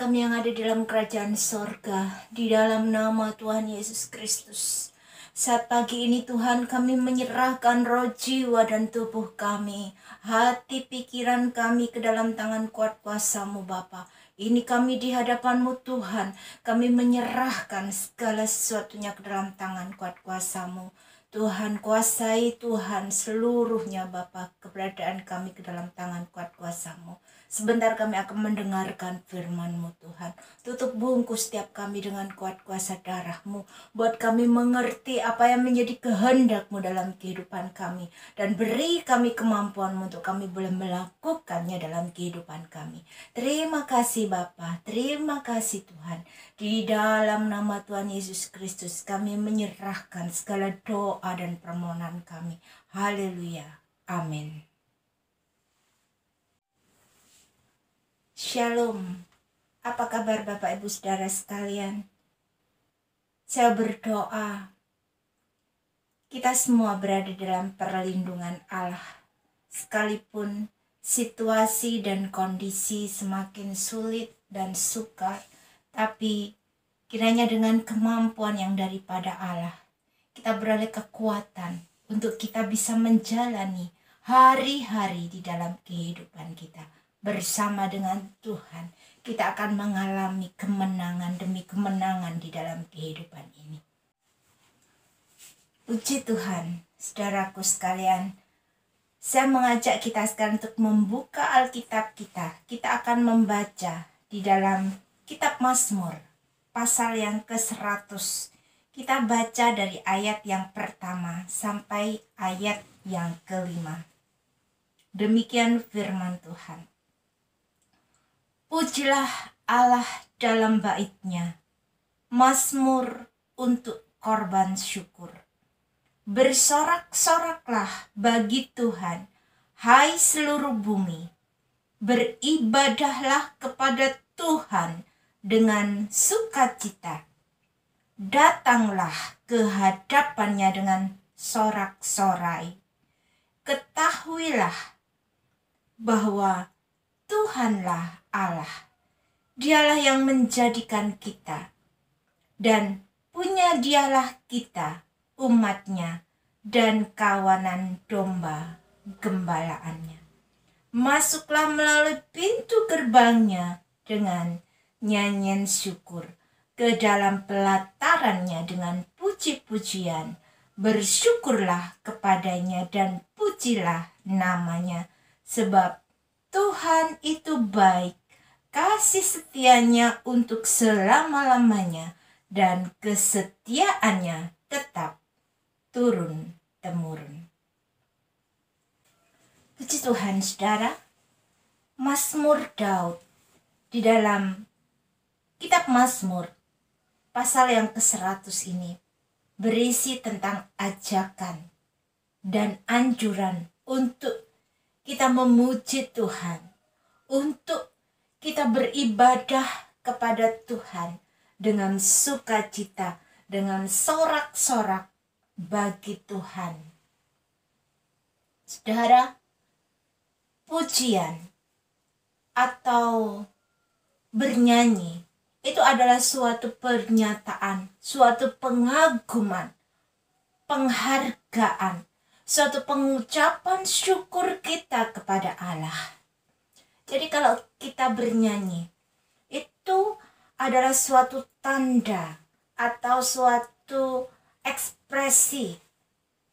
kami yang ada dalam kerajaan sorga, di dalam nama Tuhan Yesus Kristus. Saat pagi ini Tuhan, kami menyerahkan roh, jiwa, dan tubuh kami, hati, pikiran kami ke dalam tangan kuat kuasa-Mu Bapa. Ini kami di hadapan-Mu Tuhan, kami menyerahkan segala sesuatunya ke dalam tangan kuat kuasa-Mu. Tuhan, kuasai Tuhan seluruhnya Bapa, keberadaan kami ke dalam tangan kuat kuasa-Mu. Sebentar kami akan mendengarkan firman-Mu Tuhan. Tutup bungkus setiap kami dengan kuat kuasa darah-Mu. Buat kami mengerti apa yang menjadi kehendak-Mu dalam kehidupan kami. Dan beri kami kemampuan untuk kami boleh melakukannya dalam kehidupan kami. Terima kasih Bapa, terima kasih Tuhan. Di dalam nama Tuhan Yesus Kristus kami menyerahkan segala doa dan permohonan kami. Haleluya. Amin. Shalom. Apa kabar Bapak Ibu Saudara sekalian? Saya berdoa kita semua berada dalam perlindungan Allah. Sekalipun situasi dan kondisi semakin sulit dan sukar, tapi kiranya dengan kemampuan yang daripada Allah, kita beroleh kekuatan untuk kita bisa menjalani hari-hari di dalam kehidupan kita. Bersama dengan Tuhan, kita akan mengalami kemenangan demi kemenangan di dalam kehidupan ini. Puji Tuhan, saudaraku sekalian. Saya mengajak kita sekarang untuk membuka Alkitab kita. Kita akan membaca di dalam kitab Mazmur, pasal yang ke-100. Kita baca dari ayat yang pertama sampai ayat yang ke-5. Demikian firman Tuhan. Pujilah Allah dalam bait-Nya, Mazmur untuk korban syukur. Bersorak-soraklah bagi Tuhan, hai seluruh bumi. Beribadahlah kepada Tuhan dengan sukacita. Datanglah ke hadapannya dengan sorak-sorai. Ketahuilah bahwa Tuhanlah Allah. Dialah yang menjadikan kita. Dan punya Dialah kita, umat-Nya, dan kawanan domba gembalaannya. Masuklah melalui pintu gerbangnya dengan nyanyian syukur. Ke dalam pelatarannya dengan puji-pujian. Bersyukurlah kepadanya dan pujilah namanya. Sebab Tuhan itu baik, kasih setianya untuk selama-lamanya, dan kesetiaannya tetap turun-temurun. Puji Tuhan, saudara. Mazmur Daud di dalam kitab Mazmur, pasal yang ke-100 ini, berisi tentang ajakan dan anjuran untuk kita memuji Tuhan, untuk kita beribadah kepada Tuhan dengan sukacita, dengan sorak-sorak bagi Tuhan. Saudara, pujian atau bernyanyi itu adalah suatu pernyataan, suatu pengaguman, penghargaan, suatu pengucapan syukur kita kepada Allah. Jadi kalau kita bernyanyi, itu adalah suatu tanda atau suatu ekspresi,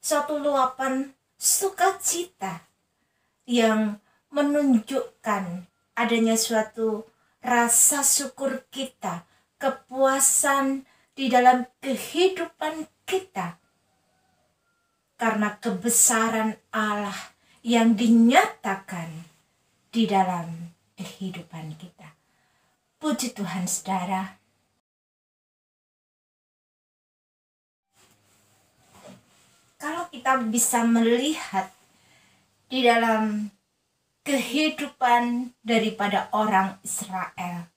suatu luapan sukacita yang menunjukkan adanya suatu rasa syukur kita, kepuasan di dalam kehidupan kita. Karena kebesaran Allah yang dinyatakan di dalam kehidupan kita. Puji Tuhan, saudara. Kalau kita bisa melihat di dalam kehidupan daripada orang Israel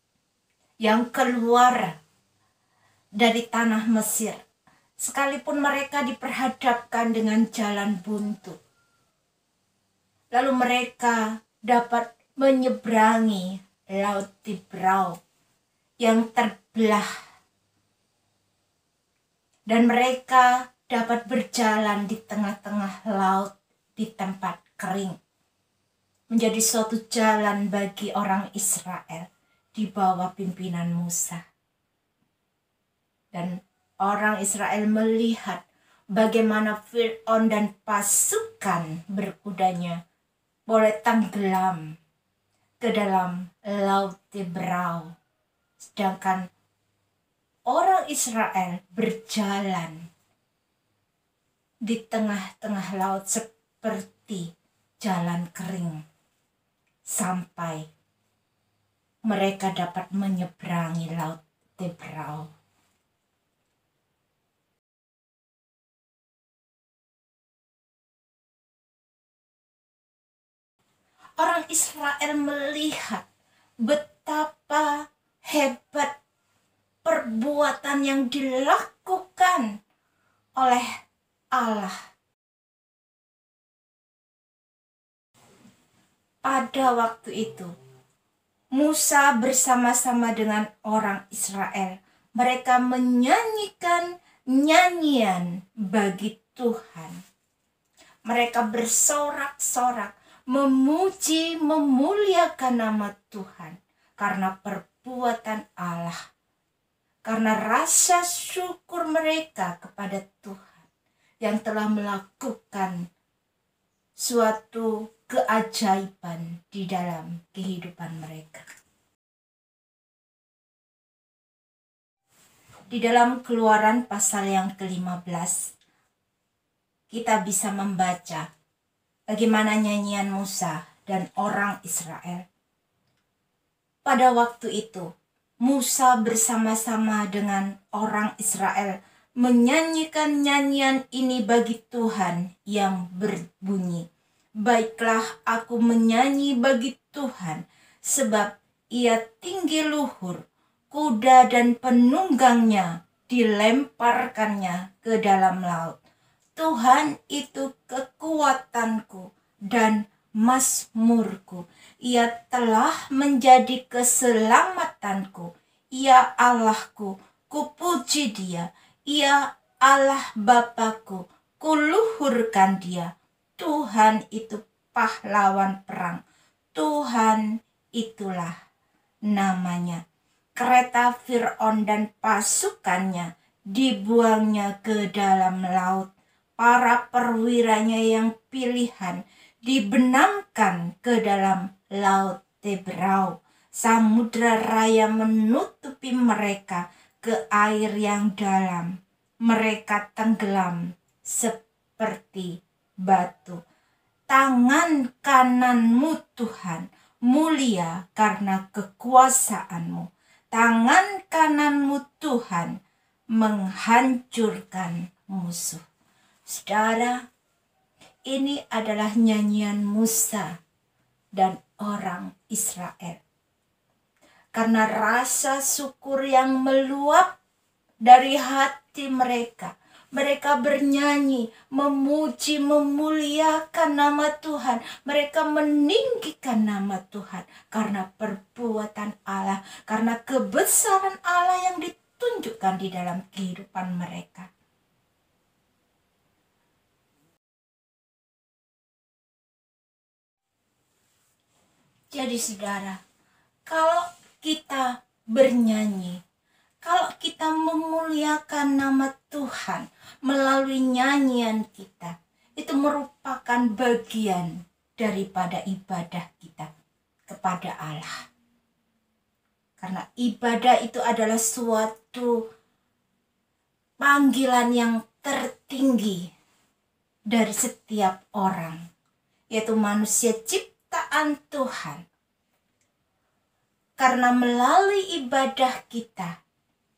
yang keluar dari tanah Mesir, sekalipun mereka diperhadapkan dengan jalan buntu, lalu mereka dapat menyeberangi Laut Tibrau yang terbelah, dan mereka dapat berjalan di tengah-tengah laut di tempat kering. Menjadi suatu jalan bagi orang Israel di bawah pimpinan Musa. Dan orang Israel melihat bagaimana Fir'aun dan pasukan berkudanya boleh tenggelam ke dalam laut Tebrau. Sedangkan orang Israel berjalan di tengah-tengah laut seperti jalan kering sampai mereka dapat menyeberangi laut Tebrau. Orang Israel melihat betapa hebat perbuatan yang dilakukan oleh Allah. Pada waktu itu, Musa bersama-sama dengan orang Israel, mereka menyanyikan nyanyian bagi Tuhan. Mereka bersorak-sorak, memuji, memuliakan nama Tuhan karena perbuatan Allah. Karena rasa syukur mereka kepada Tuhan yang telah melakukan suatu keajaiban di dalam kehidupan mereka. Di dalam Keluaran pasal yang ke-15, kita bisa membaca bagaimana nyanyian Musa dan orang Israel. Pada waktu itu, Musa bersama-sama dengan orang Israel menyanyikan nyanyian ini bagi Tuhan yang berbunyi, "Baiklah aku menyanyi bagi Tuhan, sebab ia tinggi luhur, kuda dan penunggangnya dilemparkannya ke dalam laut. Tuhan itu kekuatanku dan mazmurku. Ia telah menjadi keselamatanku. Ia Allahku, kupuji Dia. Ia Allah Bapakku, kuluhurkan Dia. Tuhan itu pahlawan perang. Tuhan itulah namanya." Kereta Fir'aun dan pasukannya dibuangnya ke dalam laut. Para perwiranya yang pilihan dibenamkan ke dalam laut Tebrau. Samudra raya menutupi mereka ke air yang dalam. Mereka tenggelam seperti batu. Tangan kananmu Tuhan mulia karena kekuasaanmu. Tangan kananmu Tuhan menghancurkan musuh. Saudara, ini adalah nyanyian Musa dan orang Israel. Karena rasa syukur yang meluap dari hati mereka, mereka bernyanyi, memuji, memuliakan nama Tuhan. Mereka meninggikan nama Tuhan karena perbuatan Allah, karena kebesaran Allah yang ditunjukkan di dalam kehidupan mereka. Jadi saudara, kalau kita bernyanyi, kalau kita memuliakan nama Tuhan melalui nyanyian kita, itu merupakan bagian daripada ibadah kita kepada Allah. Karena ibadah itu adalah suatu panggilan yang tertinggi dari setiap orang, yaitu manusia ciptaan Tuhan. Karena melalui ibadah kita,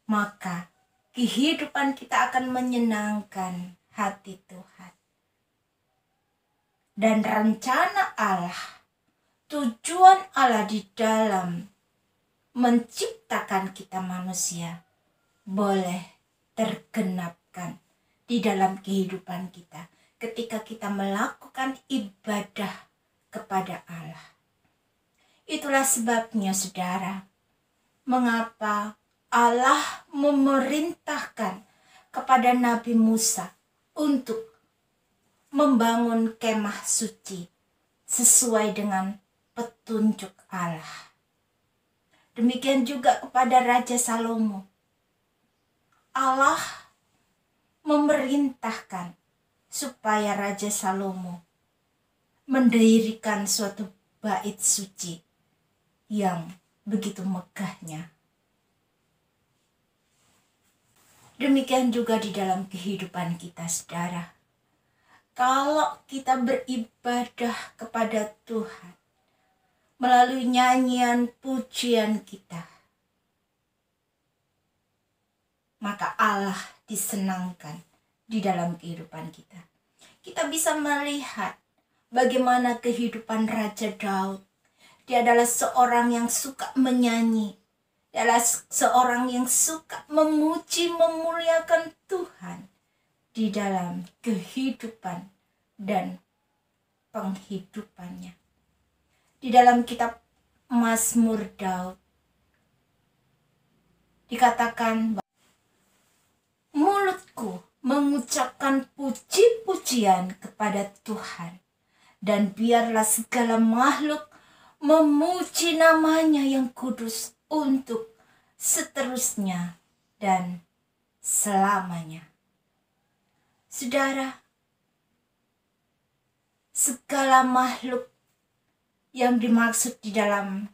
maka kehidupan kita akan menyenangkan hati Tuhan. Dan rencana Allah, tujuan Allah di dalam menciptakan kita manusia boleh tergenapkan di dalam kehidupan kita ketika kita melakukan ibadah kepada Allah. Itulah sebabnya saudara, mengapa Allah memerintahkan kepada Nabi Musa untuk membangun kemah suci sesuai dengan petunjuk Allah. Demikian juga kepada Raja Salomo. Allah memerintahkan supaya Raja Salomo mendirikan suatu bait suci yang begitu megahnya. Demikian juga di dalam kehidupan kita, saudara. Kalau kita beribadah kepada Tuhan melalui nyanyian pujian kita, maka Allah disenangkan di dalam kehidupan kita. Kita bisa melihat bagaimana kehidupan Raja Daud. Dia adalah seorang yang suka menyanyi. Dia adalah seorang yang suka memuji, memuliakan Tuhan di dalam kehidupan dan penghidupannya. Di dalam kitab Mazmur Daud dikatakan, mulutku mengucapkan puji-pujian kepada Tuhan, dan biarlah segala makhluk memuji namanya yang kudus untuk seterusnya dan selamanya. Saudara, segala makhluk yang dimaksud di dalam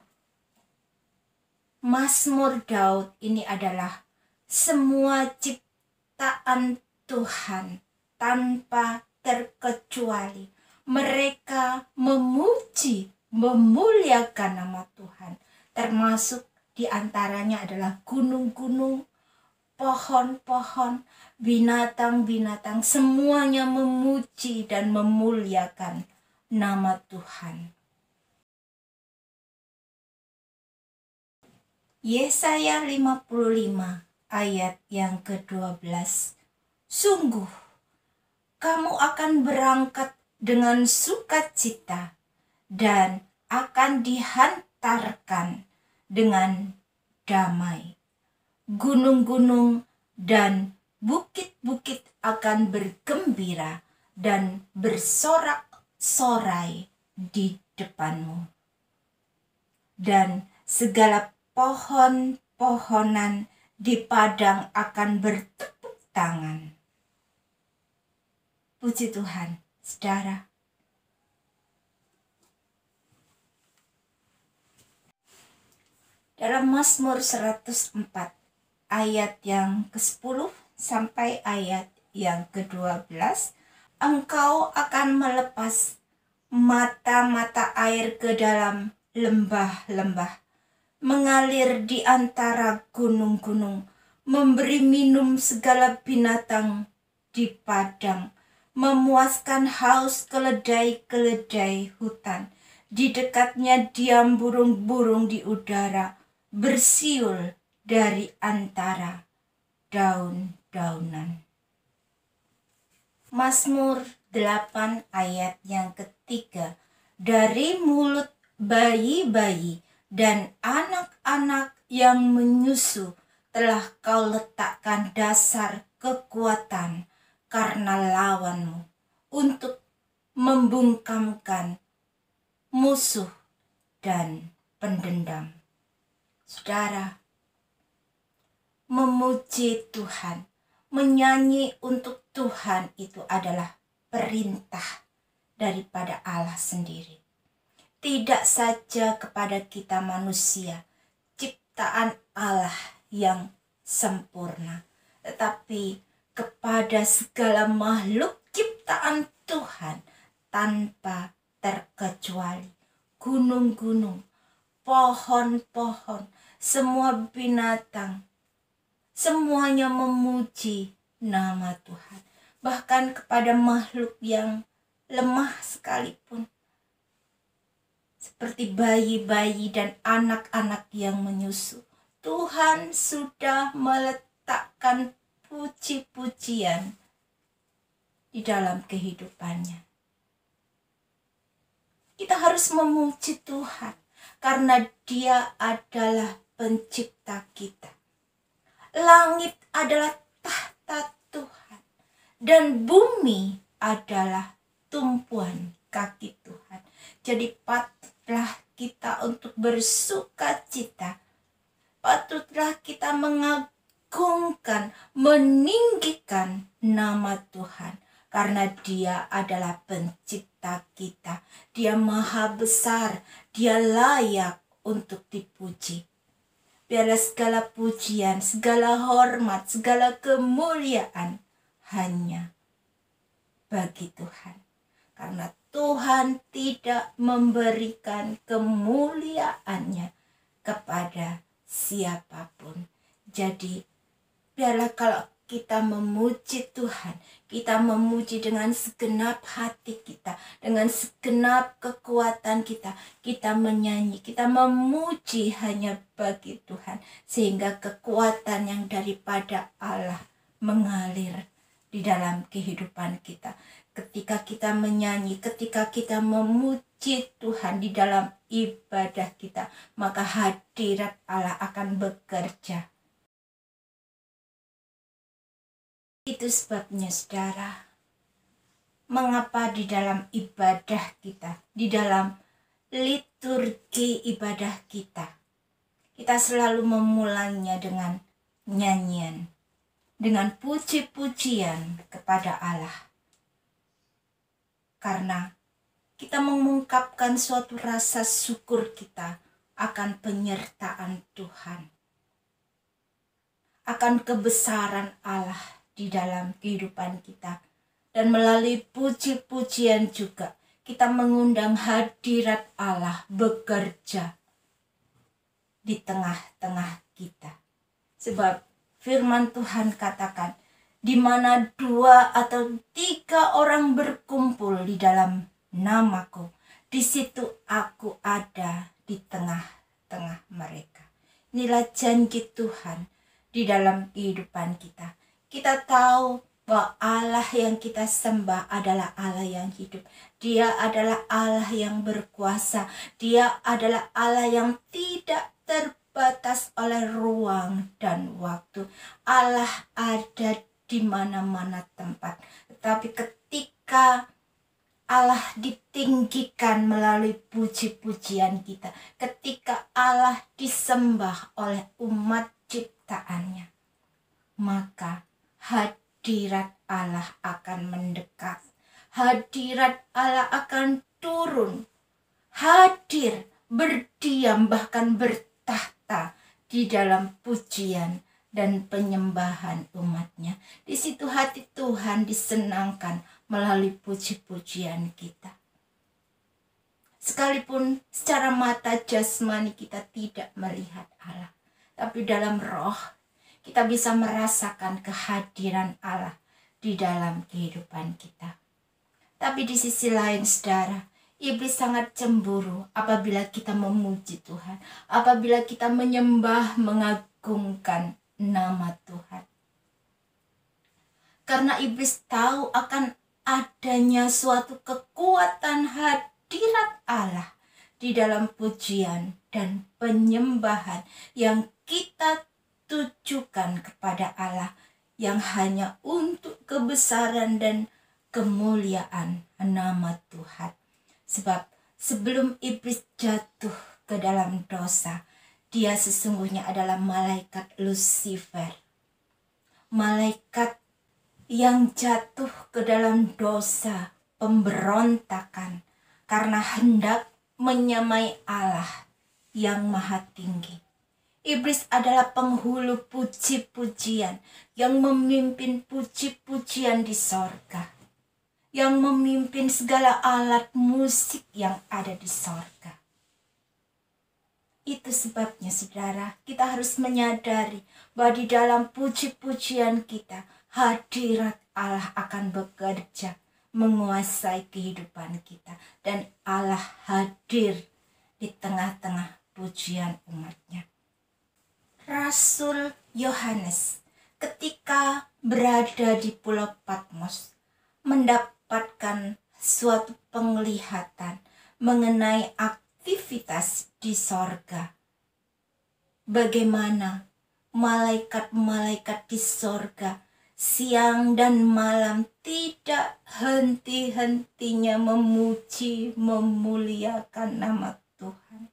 Mazmur Daud ini adalah semua ciptaan Tuhan tanpa terkecuali. Mereka memuji, memuliakan nama Tuhan. Termasuk di antaranya adalah gunung-gunung, pohon-pohon, binatang-binatang. Semuanya memuji dan memuliakan nama Tuhan. Yesaya 55 ayat yang ke-12. Sungguh, kamu akan berangkat dengan sukacita dan akan dihantarkan dengan damai. Gunung-gunung dan bukit-bukit akan bergembira dan bersorak-sorai di depanmu. Dan segala pohon-pohonan di padang akan bertepuk tangan. Puji Tuhan, saudara. Dalam Mazmur 104 ayat yang ke-10 sampai ayat yang ke-12, engkau akan melepas mata-mata air ke dalam lembah-lembah, mengalir di antara gunung-gunung, memberi minum segala binatang di padang, memuaskan haus keledai-keledai hutan. Di dekatnya diam burung-burung di udara, bersiul dari antara daun-daunan. Mazmur 8 ayat yang ketiga. Dari mulut bayi-bayi dan anak-anak yang menyusu telah kau letakkan dasar kekuatan karena lawanmu, untuk membungkamkan musuh dan pendendam. Saudara, memuji Tuhan, menyanyi untuk Tuhan itu adalah perintah daripada Allah sendiri. Tidak saja kepada kita manusia, ciptaan Allah yang sempurna, tetapi kepada segala makhluk ciptaan Tuhan tanpa terkecuali. Gunung-gunung, pohon-pohon, semua binatang, semuanya memuji nama Tuhan. Bahkan kepada makhluk yang lemah sekalipun, seperti bayi-bayi dan anak-anak yang menyusu, Tuhan sudah meletakkan puji-pujian di dalam kehidupannya. Kita harus memuji Tuhan karena Dia adalah pencipta kita. Langit adalah tahta Tuhan dan bumi adalah tumpuan kaki Tuhan. Jadi patutlah kita untuk bersuka cita. Patutlah kita mengagungkan, meninggikan nama Tuhan. Karena Dia adalah pencipta kita. Dia maha besar, Dia layak untuk dipuji. Biarlah segala pujian, segala hormat, segala kemuliaan hanya bagi Tuhan. Karena Tuhan tidak memberikan kemuliaannya kepada siapapun. Jadi biarlah kalau kita memuji Tuhan, kita memuji dengan segenap hati kita, dengan segenap kekuatan kita. Kita menyanyi, kita memuji hanya bagi Tuhan. Sehingga kekuatan yang daripada Allah mengalir di dalam kehidupan kita. Ketika kita menyanyi, ketika kita memuji Tuhan di dalam ibadah kita, maka hadirat Allah akan bekerja. Itu sebabnya saudara, mengapa di dalam ibadah kita, di dalam liturgi ibadah kita, kita selalu memulainya dengan nyanyian, dengan puji-pujian kepada Allah. Karena kita mengungkapkan suatu rasa syukur kita akan penyertaan Tuhan, akan kebesaran Allah di dalam kehidupan kita. Dan melalui puji-pujian juga kita mengundang hadirat Allah bekerja di tengah-tengah kita. Sebab firman Tuhan katakan, di mana 2 atau 3 orang berkumpul di dalam namaku, di situ aku ada di tengah-tengah mereka. Inilah janji Tuhan di dalam kehidupan kita. Kita tahu bahwa Allah yang kita sembah adalah Allah yang hidup. Dia adalah Allah yang berkuasa. Dia adalah Allah yang tidak terbatas oleh ruang dan waktu. Allah ada di mana-mana tempat. Tetapi ketika Allah ditinggikan melalui puji-pujian kita, ketika Allah disembah oleh umat ciptaannya, maka hadirat Allah akan mendekat. Hadirat Allah akan turun, hadir, berdiam, bahkan bertahta di dalam pujian dan penyembahan umatnya. Di situ hati Tuhan disenangkan melalui puji-pujian kita. Sekalipun secara mata jasmani kita tidak melihat Allah, tapi dalam roh kita bisa merasakan kehadiran Allah di dalam kehidupan kita. Tapi di sisi lain saudara, iblis sangat cemburu apabila kita memuji Tuhan, apabila kita menyembah, mengagungkan nama Tuhan. Karena iblis tahu akan adanya suatu kekuatan hadirat Allah di dalam pujian dan penyembahan yang kita tujukan kepada Allah, yang hanya untuk kebesaran dan kemuliaan nama Tuhan. Sebab sebelum iblis jatuh ke dalam dosa, dia sesungguhnya adalah malaikat Lucifer. Malaikat yang jatuh ke dalam dosa, pemberontakan, karena hendak menyamai Allah yang maha tinggi. Iblis adalah penghulu puji-pujian yang memimpin puji-pujian di sorga, yang memimpin segala alat musik yang ada di sorga. Itu sebabnya saudara, kita harus menyadari bahwa di dalam puji-pujian kita, hadirat Allah akan bekerja menguasai kehidupan kita. Dan Allah hadir di tengah-tengah pujian umatnya. Rasul Yohanes ketika berada di Pulau Patmos mendapatkan suatu penglihatan mengenai aktivitas di sorga. bagaimana malaikat-malaikat di sorga siang dan malam tidak henti-hentinya memuji, memuliakan nama Tuhan.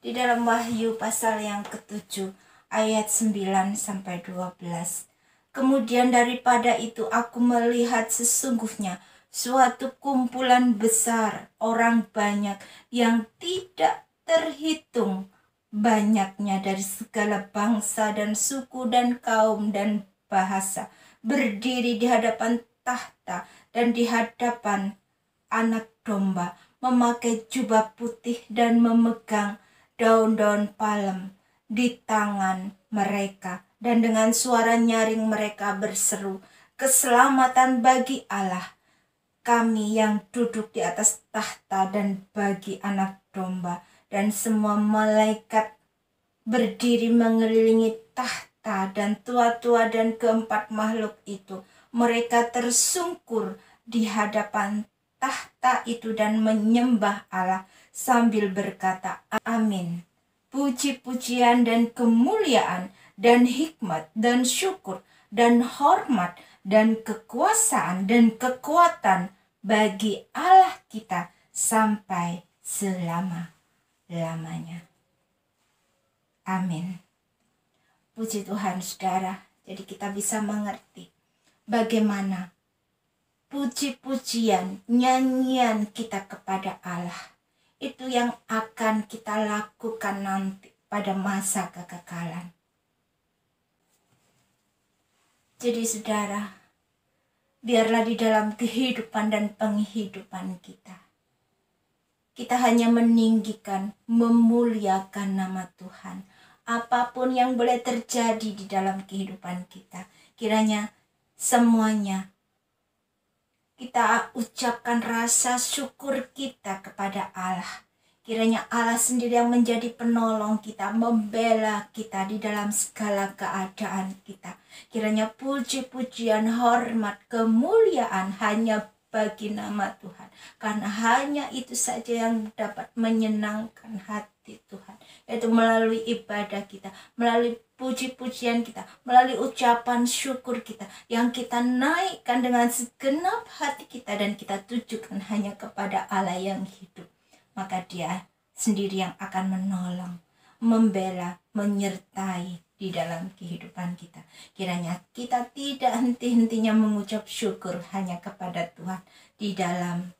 Di dalam Wahyu pasal yang ke-7 ayat 9-12. Kemudian daripada itu aku melihat sesungguhnya suatu kumpulan besar orang banyak yang tidak terhitung banyaknya dari segala bangsa dan suku dan kaum dan bahasa, berdiri di hadapan tahta dan di hadapan Anak Domba, memakai jubah putih dan memegang daun-daun palem di tangan mereka, dan dengan suara nyaring mereka berseru, keselamatan bagi Allah kami yang duduk di atas tahta dan bagi Anak Domba. Dan semua malaikat berdiri mengelilingi tahta dan tua-tua dan keempat makhluk itu. Mereka tersungkur di hadapan tahta itu dan menyembah Allah sambil berkata, amin. Puji-pujian dan kemuliaan dan hikmat dan syukur dan hormat dan kekuasaan dan kekuatan bagi Allah kita sampai selama-lamanya. Amin. Puji Tuhan saudara, jadi kita bisa mengerti bagaimana puji-pujian, nyanyian kita kepada Allah itu yang akan kita lakukan nanti pada masa kekekalan. Jadi saudara, biarlah di dalam kehidupan dan penghidupan kita hanya meninggikan, memuliakan nama Tuhan. Apapun yang boleh terjadi di dalam kehidupan kita, kiranya semuanya kita ucapkan rasa syukur kita kepada Allah. Kiranya Allah sendiri yang menjadi penolong kita, membela kita di dalam segala keadaan kita. Kiranya puji-pujian, hormat, kemuliaan hanya bagi nama Tuhan. Karena hanya itu saja yang dapat menyenangkan hati Tuhan. Yaitu melalui ibadah kita, melalui puji-pujian kita, melalui ucapan syukur kita, yang kita naikkan dengan segenap hati kita dan kita tujukan hanya kepada Allah yang hidup. Maka Dia sendiri yang akan menolong, membela, menyertai di dalam kehidupan kita. Kiranya kita tidak henti-hentinya mengucap syukur hanya kepada Tuhan di dalam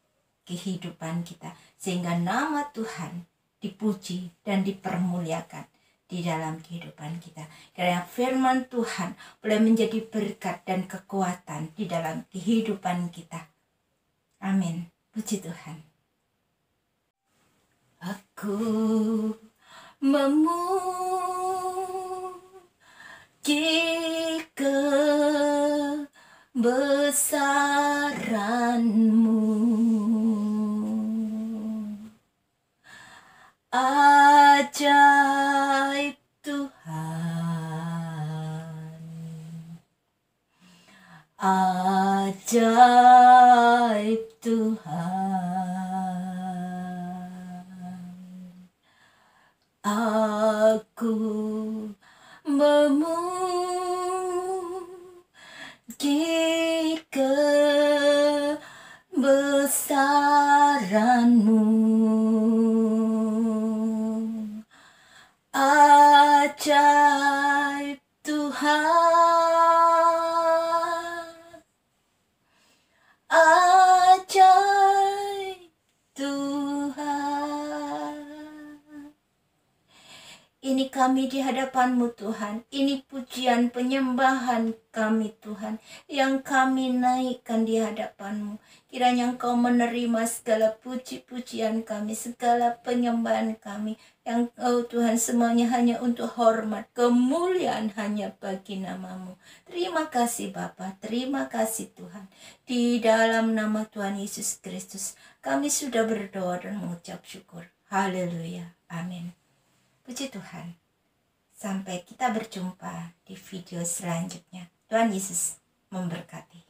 kehidupan kita, sehingga nama Tuhan dipuji dan dipermuliakan di dalam kehidupan kita. Kiranya firman Tuhan boleh menjadi berkat dan kekuatan di dalam kehidupan kita. Amin. Puji Tuhan. Aku memuji kebesaran-Mu, ajaib Tuhan, ajaib Tuhan. Aku memuji kebesaran-Mu, ajaib Tuhan, ajaib Tuhan. Ini kami di hadapan-Mu Tuhan, ini pujian penyembahan kami Tuhan, yang kami naikkan di hadapan-Mu. Kiranya Engkau menerima segala puji-pujian kami, segala penyembahan kami, yang Tuhan semuanya hanya untuk hormat, kemuliaan hanya bagi nama-Mu. Terima kasih Bapa, terima kasih Tuhan. Di dalam nama Tuhan Yesus Kristus, kami sudah berdoa dan mengucap syukur. Haleluya, amin. Puji Tuhan. Sampai kita berjumpa di video selanjutnya. Tuhan Yesus memberkati.